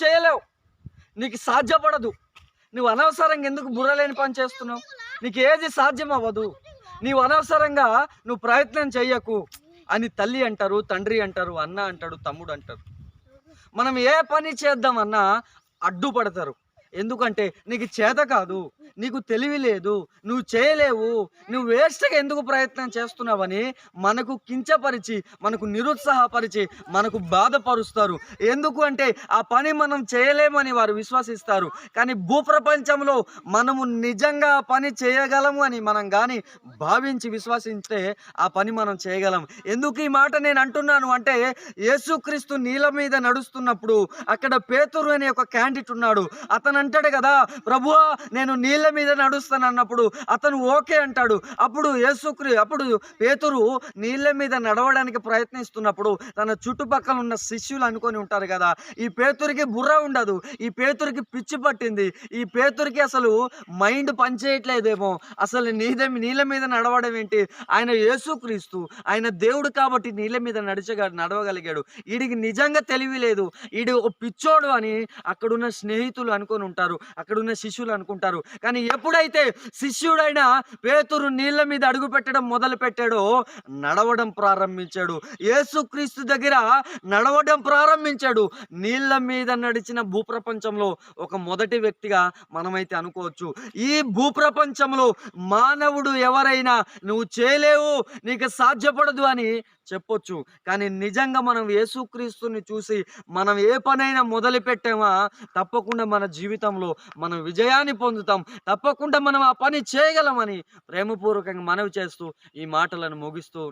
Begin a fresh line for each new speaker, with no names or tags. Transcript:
చేయలేవు, నీకు సాధ్యపడదు. నువ్వు అనవసరంగా ఎందుకు బుర్రలేని పని చేస్తున్నావు? నీకు ఏది సాధ్యం అవ్వదు. నీవు అనవసరంగా నువ్వు ప్రయత్నం చెయ్యకు అని తల్లి అంటారు, తండ్రి అంటారు, అన్న అంటాడు, తమ్ముడు అంటారు. మనం ఏ పని చేద్దామన్నా అడ్డుపడతారు. ఎందుకంటే నీకు చేత కాదు, నీకు తెలివి లేదు, నువ్వు చేయలేవు, నువ్వు వేస్ట్గా ఎందుకు ప్రయత్నం చేస్తున్నావని మనకు కించపరిచి, మనకు నిరుత్సాహపరిచి, మనకు బాధపరుస్తారు. ఎందుకు అంటే ఆ పని మనం చేయలేమని వారు విశ్వసిస్తారు. కానీ భూప్రపంచంలో మనము నిజంగా ఆ పని చేయగలము అని మనం కానీ భావించి విశ్వసిస్తే ఆ పని మనం చేయగలం. ఎందుకు ఈ మాట నేను అంటున్నాను అంటే, యేసుక్రీస్తు నీళ్ళ మీద నడుస్తున్నప్పుడు అక్కడ పేతురు అనే ఒక క్యాండిడేట్ ఉన్నాడు. అతను అంటాడు కదా, ప్రభువా నేను నీళ్ళ మీద నడుస్తాను అన్నప్పుడు అతను ఓకే అంటాడు. అప్పుడు పేతురు నీళ్ళ మీద నడవడానికి ప్రయత్నిస్తున్నప్పుడు తన చుట్టుపక్కల ఉన్న శిష్యులు అనుకొని ఉంటారు కదా, ఈ పేతురికి బుర్ర ఉండదు, ఈ పేతురికి పిచ్చి పట్టింది, ఈ పేతురికి అసలు మైండ్ పనిచేయట్లేదేమో, అసలు నీళ్ళ మీద నడవడం ఏంటి, ఆయన యేసుక్రీస్తు, ఆయన దేవుడు కాబట్టి నీళ్ళ మీద నడవగలిగాడు, వీడికి నిజంగా తెలివి లేదు, వీడు ఒక పిచ్చోడు అని అక్కడున్న స్నేహితులు అనుకొని ఉంటారు, అక్కడున్న శిష్యులు అనుకుంటారు. కానీ ఎప్పుడైతే శిష్యుడైన పేతురు నీళ్ళ మీద అడుగు పెట్టడం మొదలు పెట్టాడో నడవడం ప్రారంభించాడు. యేసుక్రీస్తు దగ్గర నడవడం ప్రారంభించాడు. నీళ్ళ మీద నడిచిన భూప్రపంచంలో ఒక మొదటి వ్యక్తిగా మనమైతే అనుకోవచ్చు. ఈ భూప్రపంచంలో మానవుడు ఎవరైనా నువ్వు చేయలేవు, నీకు సాధ్యపడదు అని చెప్పొచ్చు. కానీ నిజంగా మనం యేసుక్రీస్తుని చూసి మనం ఏ పనైనా మొదలు పెట్టామా తప్పకుండా మన జీవితంలో మనం విజయాన్ని పొందుతాం. తప్పకుండా మనం ఆ పని చేయగలమని ప్రేమపూర్వకంగా మనవి చేస్తూ ఈ మాటలను ముగిస్తూ